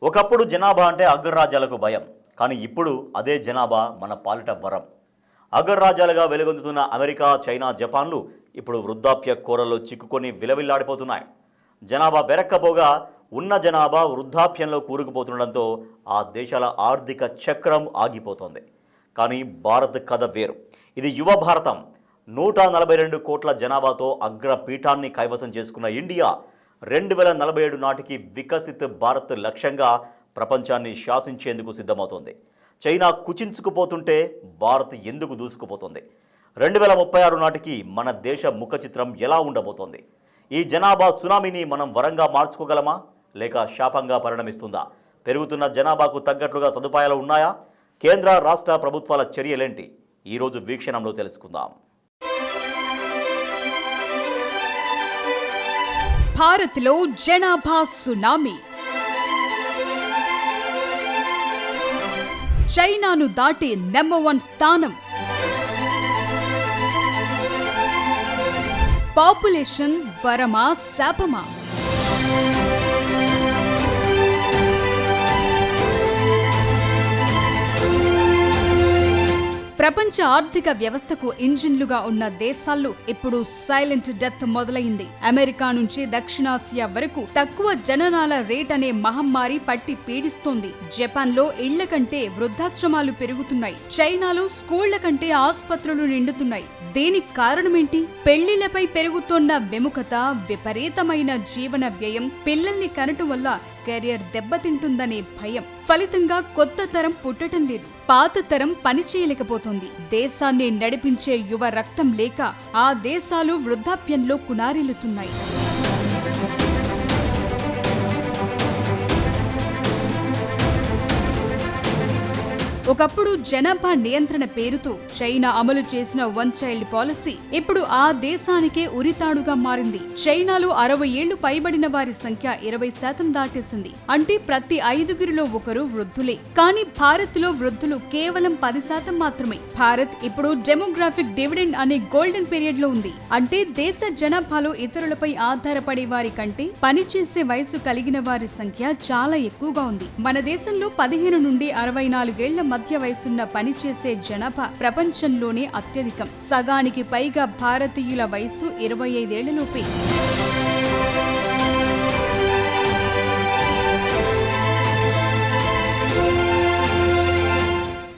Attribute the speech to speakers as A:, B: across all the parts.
A: ఒకప్పుడు జనాభా అంటే అగ్రరాజ్యాలకు భయం. కానీ ఇప్పుడు అదే జనాభా మన పాలిట వరం. అగ్రరాజ్యాలుగా వెలుగొందుతున్న అమెరికా, చైనా, జపాన్లు ఇప్పుడు వృద్ధాప్య కోరల్లో చిక్కుకొని విలవిల్లాడిపోతున్నాయి. జనాభా పెరక్కపోగా ఉన్న జనాభా వృద్ధాప్యంలో కూరుకుపోతుండడంతో ఆ దేశాల ఆర్థిక చక్రం ఆగిపోతోంది. కానీ భారత్ కథ వేరు. ఇది యువ భారతం. 142 కోట్ల జనాభాతో అగ్రపీఠాన్ని కైవసం చేసుకున్న ఇండియా 2047 నాటికి వికసిత్ భారత్ లక్ష్యంగా ప్రపంచాన్ని శాసించేందుకు సిద్ధమవుతోంది. చైనా కుచించుకుపోతుంటే భారత్ ఎందుకు దూసుకుపోతుంది? 2036 నాటికి మన దేశ ముఖ చిత్రం ఎలా ఉండబోతోంది? ఈ జనాభా సునామీని మనం వరంగా మార్చుకోగలమా, లేక శాపంగా పరిణమిస్తుందా? పెరుగుతున్న జనాభాకు తగ్గట్లుగా సదుపాయాలు ఉన్నాయా? కేంద్ర రాష్ట్ర ప్రభుత్వాల చర్యలేంటి? ఈరోజు వీక్షణంలో తెలుసుకుందాం.
B: భారత్లో జనాభా సునామీ. చైనాను దాటి నెంబర్ 1 స్థానం. పాపులేషన్ వరమా శాపమా? ప్రపంచ ఆర్థిక వ్యవస్థకు ఇంజిన్లుగా ఉన్న దేశాల్లో ఇప్పుడు సైలెంట్ డెత్ మొదలైంది. అమెరికా నుంచి దక్షిణాసియా వరకు తక్కువ జననాల రేట్ అనే మహమ్మారి పట్టి పీడిస్తోంది. జపాన్లో ఇళ్ల కంటే వృద్ధాశ్రమాలు పెరుగుతున్నాయి. చైనాలో స్కూళ్ల కంటే ఆసుపత్రులు నిండుతున్నాయి. దీనికి కారణమేంటి? పెళ్లిళ్లపై పెరుగుతోన్న విముఖత, విపరీతమైన జీవన వ్యయం, పిల్లల్ని కనటం వల్ల కెరియర్ దెబ్బతింటుందనే భయం. ఫలితంగా కొత్త తరం పుట్టడం లేదు. పాత తరం పని చేయలేకపోతుంది. దేశాన్ని నడిపించే యువ రక్తం లేక ఆ దేశాలు వృద్ధాప్యంలో కునారిల్లుతున్నాయి. ఒకప్పుడు జనాభా నియంత్రణ పేరుతో చైనా అమలు చేసిన 1 చైల్డ్ పాలసీ ఇప్పుడు ఆ దేశానికే ఉరితాడుగా మారింది. చైనాలో 60 ఏళ్లు పైబడిన వారి సంఖ్య 20% దాటేసింది. అంటే ప్రతి 5గురిలో ఒకరు వృద్ధులే. కానీ భారత్ లో వృద్ధులు కేవలం 10% మాత్రమే. భారత్ ఇప్పుడు డెమోగ్రాఫిక్ డివిడెండ్ అనే గోల్డెన్ పీరియడ్ లో ఉంది. అంటే దేశ జనాభాలో ఇతరులపై ఆధారపడే వారి కంటే పనిచేసే వయసు కలిగిన వారి సంఖ్య చాలా ఎక్కువగా ఉంది. మన దేశంలో 15 నుండి 64 ఏళ్ల మధ్య వయసున్న పనిచేసే జనాభా ప్రపంచంలోనే అత్యధికం. సగానికి పైగా భారతీయుల వయసు 25 ఏళ్లలోపే.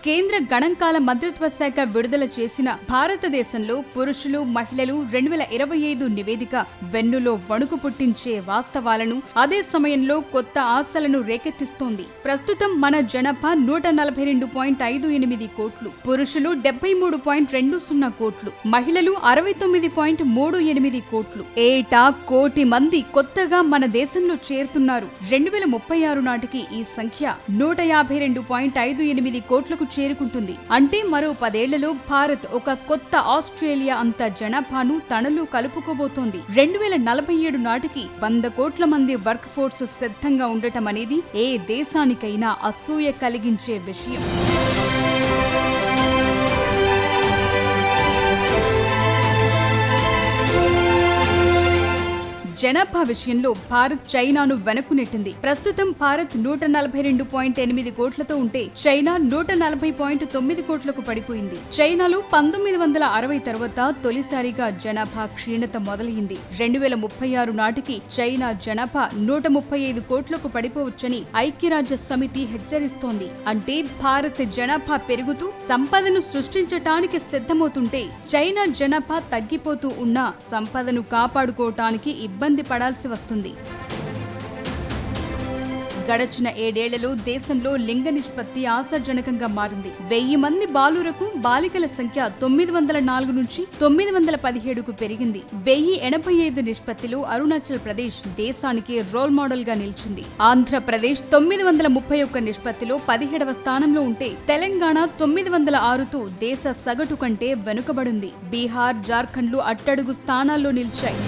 B: కేంద్ర గణాంకాల మంత్రిత్వ శాఖ విడుదల చేసిన భారతదేశంలో పురుషులు, మహిళలు 2025 నివేదిక వెన్నులో వణుకు పుట్టించే వాస్తవాలను, అదే సమయంలో కొత్త ఆశలను రేకెత్తిస్తోంది. ప్రస్తుతం మన జనాభా 142.58 కోట్లు, పురుషులు 73.20 కోట్లు, మహిళలు 69.38 కోట్లు. ఏటా 1 కోటి మంది కొత్తగా మన దేశంలో చేరుతున్నారు. 2036 నాటికి ఈ సంఖ్య 152.58 కోట్లకు చేరుకుంటుంది. అంటే మరో 10 ఏళ్లలో భారత్ ఒక కొత్త ఆస్ట్రేలియా అంత జనాభాను తనలో కలుపుకోబోతోంది. 2047 నాటికి 100 కోట్ల మంది వర్క్ ఫోర్స్ సిద్ధంగా ఉండటం అనేది ఏ దేశానికైనా అసూయ కలిగించే విషయం. జనాభా విషయంలో భారత్ చైనాను వెనక్కు నెట్టింది. ప్రస్తుతం భారత్ 142.8 కోట్లతో ఉంటే చైనా 140.9 కోట్లకు పడిపోయింది. చైనాలో 1960 తర్వాత తొలిసారిగా జనాభా క్షీణత మొదలైంది. 2036 నాటికి చైనా జనాభా 135 కోట్లకు పడిపోవచ్చని ఐక్యరాజ్య సమితి హెచ్చరిస్తోంది. అంటే భారత్ జనాభా పెరుగుతూ సంపదను సృష్టించటానికి సిద్ధమవుతుంటే చైనా జనాభా తగ్గిపోతూ ఉన్న సంపదను కాపాడుకోవటానికి ఇబ్బంది పడాల్సి వస్తుంది. గడచిన 7 ఏళ్లలో దేశంలో లింగ నిష్పత్తి ఆశాజనకంగా మారింది. 1000 మంది బాలురకు బాలికల సంఖ్య 904 నుంచి 917కు పెరిగింది. 1085 నిష్పత్తిలో అరుణాచల్ ప్రదేశ్ దేశానికి రోల్ మోడల్ గా నిలిచింది. ఆంధ్రప్రదేశ్ 931 నిష్పత్తిలో 17వ స్థానంలో ఉంటే తెలంగాణ 906తో దేశ సగటు కంటే వెనుకబడింది. బీహార్, జార్ఖండ్లు అట్టడుగు స్థానాల్లో నిలిచాయి.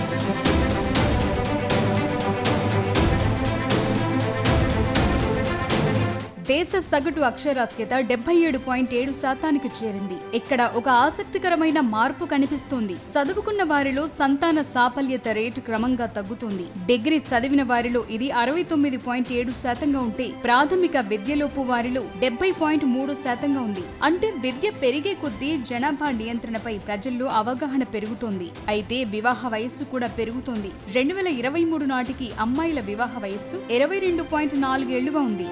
B: దేశ సగటు అక్షరాస్యత 77.7% చేరింది. ఇక్కడ ఒక ఆసక్తికరమైన మార్పు కనిపిస్తోంది. చదువుకున్న వారిలో సంతాన సాఫల్యత రేటు క్రమంగా తగ్గుతుంది. డిగ్రీ చదివిన వారిలో ఇది 69.7% ఉంటే ప్రాథమిక విద్యలోపు వారిలో 70.3% ఉంది. అంటే విద్య పెరిగే కొద్దీ జనాభా నియంత్రణపై ప్రజల్లో అవగాహన పెరుగుతోంది. అయితే వివాహ వయస్సు కూడా పెరుగుతోంది. 2023 నాటికి అమ్మాయిల వివాహ వయస్సు 22.4 ఏళ్లుగా ఉంది.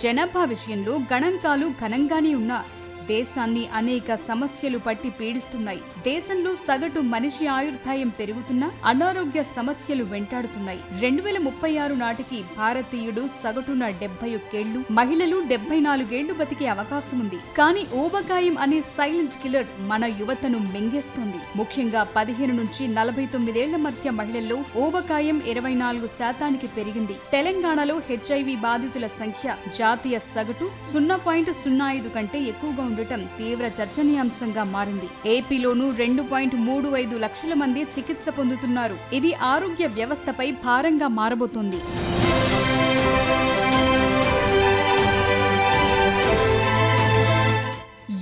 B: జనాభా విషయంలో గణాంకాలు ఘనంగానే ఉన్నా దేశాన్ని అనేక సమస్యలు పట్టి పీడిస్తున్నాయి. దేశంలో సగటు మనిషి ఆయుర్దాయం పెరుగుతున్నా అనారోగ్య సమస్యలు వెంటాడుతున్నాయి. 2036 నాటికి భారతీయుడు సగటున 71 ఏళ్లు, మహిళలు 74 ఏళ్లు బతికే అవకాశం ఉంది. కానీ ఊబకాయం అనే సైలెంట్ కిల్లర్ మన యువతను మింగేస్తోంది. ముఖ్యంగా 15 నుంచి 49 ఏళ్ల మధ్య మహిళల్లో ఊబకాయం 24% పెరిగింది. తెలంగాణలో హెచ్ఐవి బాధితుల సంఖ్య జాతీయ సగటు 0.05 కంటే ఎక్కువగా ఉండటం తీవ్ర చర్చనీయాంశంగా మారింది. ఏపీలోనూ 2.35 లక్షల మంది చికిత్స పొందుతున్నారు. ఇది ఆరోగ్య వ్యవస్థపై భారంగా మారబోతోంది.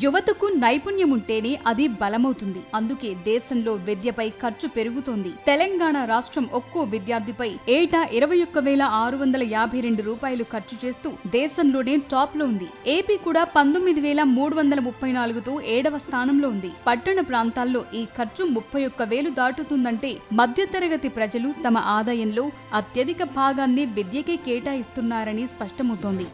B: యువతకు నైపుణ్యం ఉంటేనే అది బలమవుతుంది. అందుకే దేశంలో విద్యపై ఖర్చు పెరుగుతోంది. తెలంగాణ రాష్ట్రం ఒక్కో విద్యార్థిపై ఏటా 21,652 రూపాయలు ఖర్చు చేస్తూ దేశంలోనే టాప్ లో ఉంది. ఏపీ కూడా 19,334తో 7వ స్థానంలో ఉంది. పట్టణ ప్రాంతాల్లో ఈ ఖర్చు 31,000 దాటుతుందంటే మధ్యతరగతి ప్రజలు తమ ఆదాయంలో అత్యధిక భాగాన్ని విద్యకే కేటాయిస్తున్నారని స్పష్టమవుతోంది.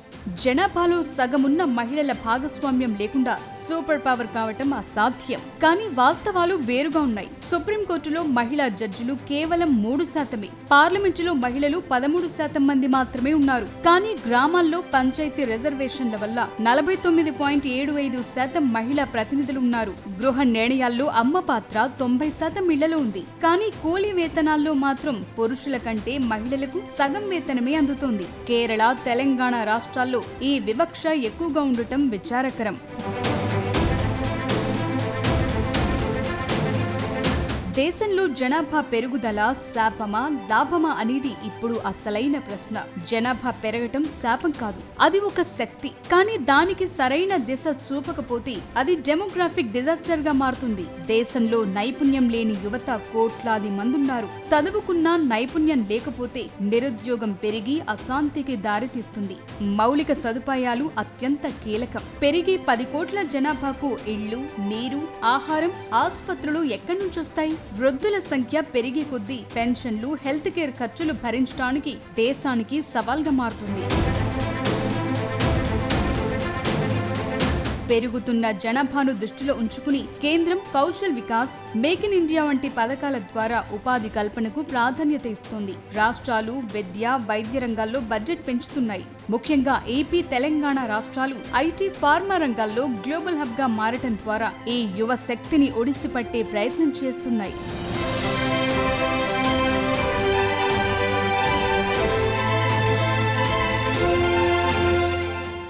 B: జనాభాలో సగమున్న మహిళల భాగస్వామ్యం లేకుండా సూపర్ పవర్ కావటం అసాధ్యం. కానీ వాస్తవాలు వేరుగా ఉన్నాయి. సుప్రీంకోర్టులో మహిళా జడ్జిలు కేవలం 3%. పార్లమెంటులో మహిళలు 13% మంది మాత్రమే ఉన్నారు. కానీ గ్రామాల్లో పంచాయతీ రిజర్వేషన్ల వల్ల 49.75% మహిళా ప్రతినిధులు ఉన్నారు. గృహ నిర్ణయాల్లో అమ్మ పాత్ర 90% ఇళ్లలో ఉంది. కానీ కూలీ వేతనాల్లో మాత్రం పురుషుల కంటే మహిళలకు సగం వేతనమే అందుతోంది. కేరళ, తెలంగాణ రాష్ట్రాల్లో ఈ వివక్ష ఎక్కువగా ఉండటం విచారకరం. దేశంలో జనాభా పెరుగుదల శాపమా లాభమా అనేది ఇప్పుడు అసలైన ప్రశ్న. జనాభా పెరగటం శాపం కాదు, అది ఒక శక్తి. కానీ దానికి సరైన దిశ చూపకపోతే అది డెమోగ్రాఫిక్ డిజాస్టర్ గా మారుతుంది. దేశంలో నైపుణ్యం లేని యువత కోట్లాది మందున్నారు. చదువుకున్నా నైపుణ్యం లేకపోతే నిరుద్యోగం పెరిగి అశాంతికి దారితీస్తుంది. మౌలిక సదుపాయాలు అత్యంత కీలకం. పెరిగి 10 కోట్ల జనాభాకు ఇళ్లు, నీరు, ఆహారం, ఆసుపత్రులు ఎక్కడి నుంచి వస్తాయి? వృద్ధుల సంఖ్య పెరిగే కొద్దీ పెన్షన్లు, హెల్త్ కేర్ ఖర్చులు భరించడానికి దేశానికి సవాల్గా మారుతుంది. పెరుగుతున్న జనాభాను దృష్టిలో ఉంచుకుని కేంద్రం Kaushal Vikas, make in India వంటి పథకాల ద్వారా ఉపాధి కల్పనకు ప్రాధాన్యత ఇస్తోంది. రాష్ట్రాలు విద్య, వైద్య రంగాల్లో బడ్జెట్ పెంచుతున్నాయి. ముఖ్యంగా ఏపీ, తెలంగాణ రాష్ట్రాలు ఐటీ, ఫార్మా రంగాల్లో గ్లోబల్ హబ్ గా మారటం ద్వారా ఈ యువ శక్తిని ఒడిసిపట్టే ప్రయత్నం చేస్తున్నాయి.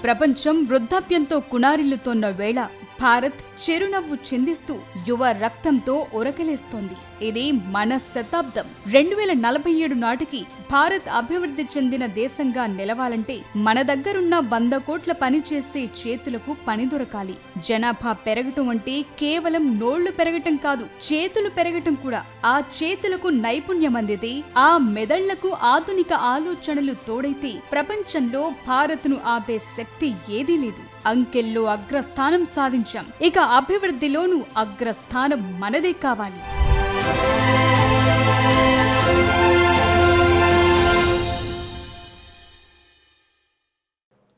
B: ప్రపంచం వృద్ధాప్యంతో కునారిల్లుతోన్న వేళ భారత్ చిరునవ్వు చిందిస్తూ యువ రక్తంతో ఉరకలేస్తోంది. ఇది మన శతాబ్దం. 2047 నాటికి భారత్ అభివృద్ధి చెందిన దేశంగా నిలవాలంటే మన దగ్గరున్న 100 కోట్ల పనిచేసే చేతులకు పని దొరకాలి. జనాభా పెరగటం అంటే కేవలం నోళ్లు పెరగటం కాదు, చేతులు పెరగటం కూడా. ఆ చేతులకు నైపుణ్యం అందితే, ఆ మెదళ్లకు ఆధునిక ఆలోచనలు తోడైతే ప్రపంచంలో భారత్ను ఆపే శక్తి ఏదీ లేదు. అంకెల్లో అగ్రస్థానం సాధించాం. ఇక అభివృద్ధిలోనూ అగ్రస్థానం మనదే కావాలి.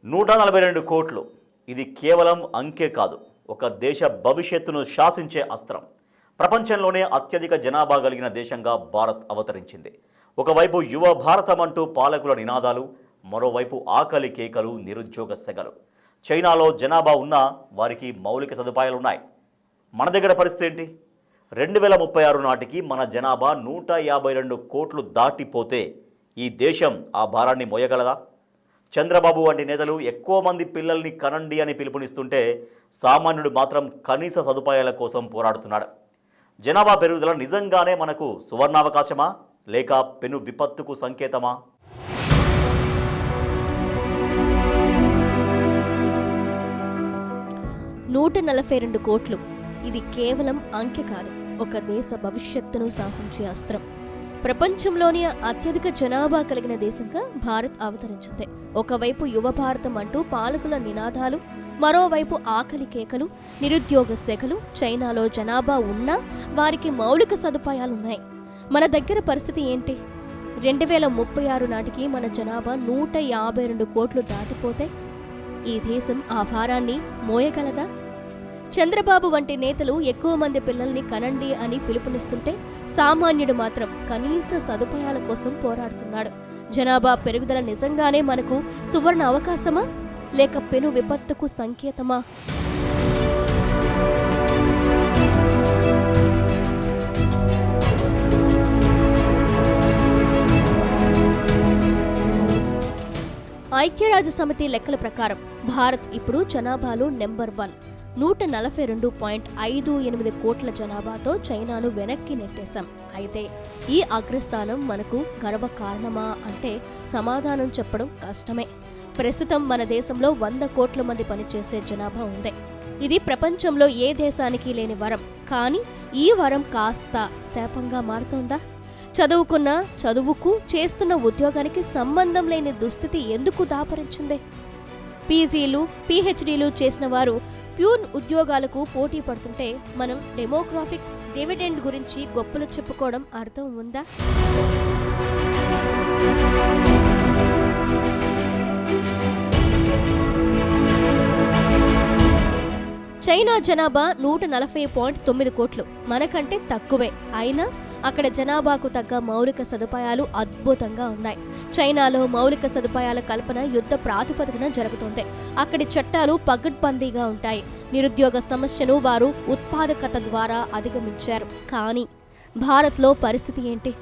A: 142 కోట్లు. ఇది కేవలం అంకే కాదు, ఒక దేశ భవిష్యత్తును శాసించే అస్త్రం. ప్రపంచంలోనే అత్యధిక జనాభా కలిగిన దేశంగా భారత్ అవతరించింది. ఒకవైపు యువ భారతం అంటూ పాలకుల నినాదాలు, మరోవైపు ఆకలి కేకలు, నిరుద్యోగ సెగలు. చైనాలో జనాభా ఉన్నా వారికి మౌలిక సదుపాయాలున్నాయి. మన దగ్గర పరిస్థితి ఏంటి? 2036 నాటికి మన జనాభా 152 కోట్లు దాటిపోతే ఈ దేశం ఆ భారాన్ని మోయగలదా? చంద్రబాబు వంటి నేతలు ఎక్కువ మంది పిల్లల్ని కనండి అని పిలుపునిస్తుంటే సామాన్యుడు మాత్రం కనీస సదుపాయాల కోసం పోరాడుతున్నాడు. జనాభా పెరుగుదల నిజంగానే మనకు సువర్ణావకాశమా, లేక పెను విపత్తుకు సంకేతమా?
C: 142 కోట్లు. ఇది కేవలం అంకె కాదు, ఒక దేశ భవిష్యత్తును శాసించే అస్త్రం. ప్రపంచంలోని అత్యధిక జనాభా కలిగిన దేశంగా భారత్ అవతరించింది. ఒకవైపు యువ భారతం అంటూ పాలకుల నినాదాలు, మరోవైపు ఆకలి కేకలు, నిరుద్యోగ శాఖలు. చైనాలో జనాభా ఉన్నా వారికి మౌలిక సదుపాయాలున్నాయి. మన దగ్గర పరిస్థితి ఏంటి? 2036 నాటికి మన జనాభా 152 కోట్లు దాటిపోతే ఈ దేశం ఆ భారాన్ని మోయగలదా? చంద్రబాబు వంటి నేతలు ఎక్కువ మంది పిల్లల్ని కనండి అని పిలుపునిస్తుంటే సామాన్యుడు మాత్రం కనీస సదుపాయాల కోసం పోరాడుతున్నాడు. జనాభా పెరుగుదల నిజంగానే మనకు సువర్ణ అవకాశమా, లేక పెను విపత్తుకు సంకేతమా? ఐక్యరాజ్య సమితి లెక్కల ప్రకారం భారత్ ఇప్పుడు జనాభాలో నెంబర్ 1. 142.58 కోట్ల జనాభాతో చైనాను వెనక్కి నెట్టేశాం. అయితే ఈ అగ్రస్థానం మనకు గర్వకారణమా అంటే సమాధానం చెప్పడం కష్టమే. ప్రస్తుతం మన దేశంలో 100 కోట్ల మంది పనిచేసే జనాభా ఉంది. ఇది ప్రపంచంలో ఏ దేశానికి లేని వరం. కానీ ఈ వరం కాస్త శాపంగా మారుతోందా? చదువుకున్న చదువుకు, చేస్తున్న ఉద్యోగానికి సంబంధం లేని దుస్థితి ఎందుకు దాపరించింది? పీజీలు, పీహెచ్డీలు చేసిన వారు ప్యూన్ ఉద్యోగాలకు పోటీ పడుతుంటే మనం డెమోగ్రాఫిక్ డివిడెండ్ గురించి గొప్పలు చెప్పుకోవడం అర్థం ఉందా? చైనా జనాభా 140.9 కోట్లు, మనకంటే తక్కువే. అయినా అక్కడ జనాభాకు తగ్గ మౌలిక సదుపాయాలు అద్భుతంగా ఉన్నాయి. చైనాలో మౌలిక సదుపాయాల కల్పన యుద్ధ ప్రాతిపదికన జరుగుతుంది. అక్కడి చట్టాలు పగడ్బందీగా ఉంటాయి. నిరుద్యోగ సమస్యను వారు ఉత్పాదకత ద్వారా అధిగమించారు. కానీ భారత్లో పరిస్థితి ఏంటి?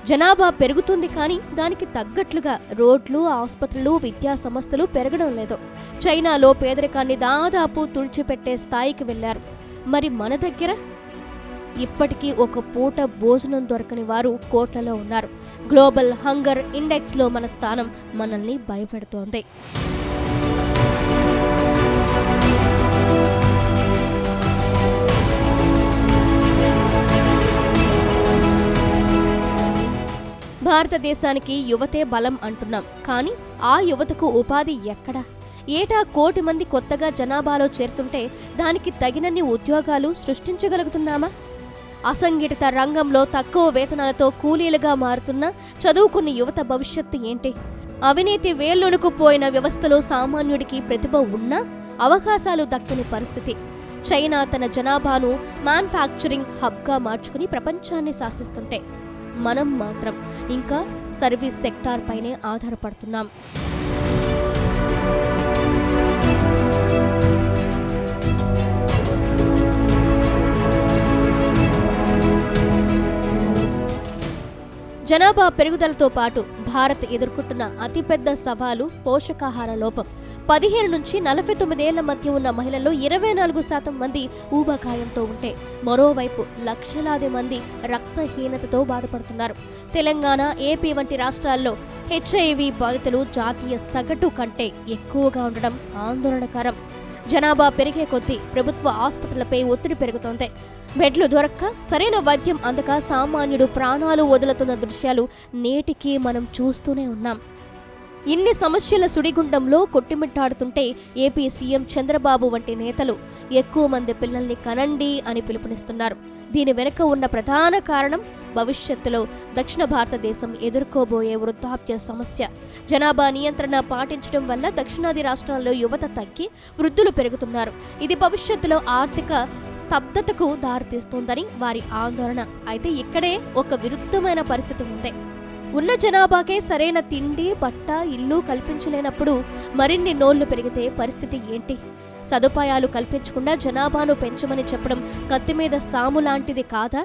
C: జనాభా పెరుగుతుంది, కానీ దానికి తగ్గట్లుగా రోడ్లు, ఆసుపత్రులు, విద్యా సంస్థలు పెరగడం లేదు. చైనాలో పేదరికాన్ని దాదాపు తుడిచిపెట్టే స్థాయికి వెళ్లారు. మరి మన దగ్గర ఇప్పటికీ ఒక పూట భోజనం దొరకని వారు కోట్లలో ఉన్నారు. గ్లోబల్ హంగర్ ఇండెక్స్లో మన స్థానం మనల్ని భయపెడుతోంది. భారతదేశానికి యువతే బలం అంటున్నాం, కానీ ఆ యువతకు ఉపాధి ఎక్కడా? ఏటా 1 కోటి మంది కొత్తగా జనాభాలో చేరుతుంటే దానికి తగినన్ని ఉద్యోగాలు సృష్టించగలుగుతున్నామా? అసంఘటిత రంగంలో తక్కువ వేతనాలతో కూలీలుగా మారుతున్న చదువుకున్న యువత భవిష్యత్తు ఏంటి? అవినీతి వేళ్లొనుకుపోయిన వ్యవస్థలో సామాన్యుడికి ప్రతిభ ఉన్నా అవకాశాలు దక్కని పరిస్థితి. చైనా తన జనాభాను మ్యానుఫ్యాక్చరింగ్ హబ్గా మార్చుకుని ప్రపంచాన్ని శాసిస్తుంటే మనం మాత్రం ఇంకా సర్వీస్ సెక్టార్ పైనే ఆధారపడుతున్నాం. జనాభా పెరుగుదలతో పాటు భారత్ ఎదుర్కొంటున్న అతిపెద్ద సవాలు పోషకాహార లోపం. 15 నుంచి 49 ఏళ్ల మధ్య ఉన్న మహిళల్లో 24% మంది ఊబకాయంతో ఉంటే మరోవైపు లక్షలాది మంది రక్తహీనతతో బాధపడుతున్నారు. తెలంగాణ, ఏపీ వంటి రాష్ట్రాల్లో HIV బాధితులు జాతీయ సగటు కంటే ఎక్కువగా ఉండడం ఆందోళనకరం. జనాభా పెరిగే కొద్దీ ప్రభుత్వ ఆసుపత్రులపై ఒత్తిడి పెరుగుతోంది. బెడ్లు దొరక్క, సరైన వైద్యం అందక సామాన్యుడు ప్రాణాలు వదులుతున్న దృశ్యాలు నేటికి మనం చూస్తూనే ఉన్నాం. ఇన్ని సమస్యల సుడిగుండంలో కొట్టిమిట్టాడుతుంటే ఏపీ సీఎం చంద్రబాబు వంటి నేతలు ఎక్కువ మంది పిల్లల్ని కనండి అని పిలుపునిస్తున్నారు. దీని వెనుక ఉన్న ప్రధాన కారణం భవిష్యత్తులో దక్షిణ భారతదేశం ఎదుర్కోబోయే వృద్ధాప్య సమస్య. జనాభా నియంత్రణ పాటించడం వల్ల దక్షిణాది రాష్ట్రాల్లో యువత తగ్గి వృద్ధులు పెరుగుతున్నారు. ఇది భవిష్యత్తులో ఆర్థిక స్తబ్దతకు దారితీస్తోందని వారి ఆందోళన. అయితే ఇక్కడే ఒక విరుద్ధమైన పరిస్థితి ఉంది. ఉన్న జనాభాకే సరైన తిండి, బట్ట, ఇల్లు కల్పించలేనప్పుడు మరిన్ని నోళ్లు పెరిగితే పరిస్థితి ఏంటి? సదుపాయాలు కల్పించకుండా జనాభాను పెంచమని చెప్పడం కత్తిమీద సాము లాంటిది కాదా?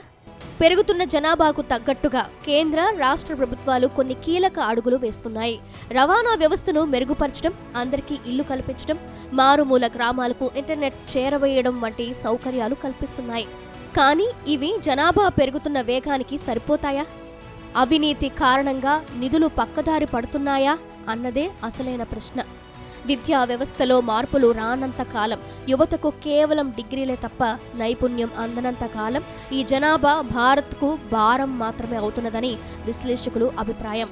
C: పెరుగుతున్న జనాభాకు తగ్గట్టుగా కేంద్ర, రాష్ట్ర ప్రభుత్వాలు కొన్ని కీలక అడుగులు వేస్తున్నాయి. రవాణా వ్యవస్థను మెరుగుపరచడం, అందరికీ ఇల్లు కల్పించడం, మారుమూల గ్రామాలకు ఇంటర్నెట్ చేరవేయడం వంటి సౌకర్యాలు కల్పిస్తున్నాయి. కానీ ఇవి జనాభా పెరుగుతున్న వేగానికి సరిపోతాయా? అవినీతి కారణంగా నిధులు పక్కదారి పడుతున్నాయా అన్నదే అసలైన ప్రశ్న. విద్యా వ్యవస్థలో మార్పులు రానంత కాలం, యువతకు కేవలం డిగ్రీలే తప్ప నైపుణ్యం అందనంత కాలం ఈ జనాభా భారత్కు భారం మాత్రమే అవుతున్నదని విశ్లేషకులు అభిప్రాయం.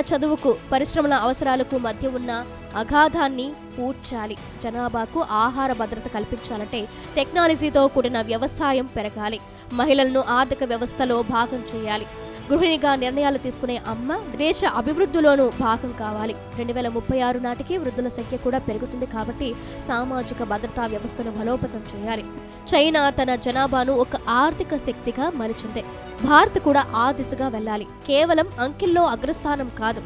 C: చదువుకు పరిశ్రమల అవసరాలకు మధ్య ఉన్న అగాధాన్ని పూడ్చాలి. జనాభాకు ఆహార భద్రత కల్పించాలంటే టెక్నాలజీతో కూడిన వ్యవసాయం పెరగాలి. మహిళలను ఆర్థిక వ్యవస్థలో భాగం చేయాలి. గృహిణిగా నిర్ణయాలు తీసుకునే అమ్మ దేశ అభివృద్ధిలోనూ భాగం కావాలి. 2036 నాటికి వృద్ధుల సంఖ్య కూడా పెరుగుతుంది కాబట్టి సామాజిక భద్రతా వ్యవస్థను బలోపేతం చేయాలి. చైనా తన జనాభాను ఒక ఆర్థిక శక్తిగా మలిచింది. భారత్ కూడా ఆ దిశగా వెళ్ళాలి. కేవలం అంకెల్లో అగ్రస్థానం కాదు.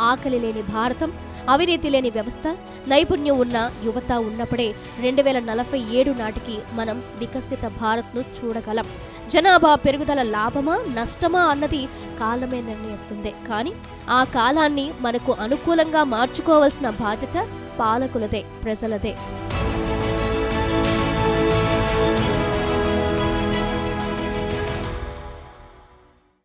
C: ఆకలి లేని భారతం, అవినీతి లేని వ్యవస్థ, నైపుణ్యం ఉన్న యువత ఉన్నప్పుడే 2047 నాటికి మనం వికసిత భారత్ను చూడగలం. జనాభా పెరుగుదల లాభమా నష్టమా అన్నది కాలమే నిర్ణయిస్తుంది. కానీ ఆ కాలాన్ని మనకు అనుకూలంగా మార్చుకోవాల్సిన బాధ్యత పాలకులదే, ప్రజలదే.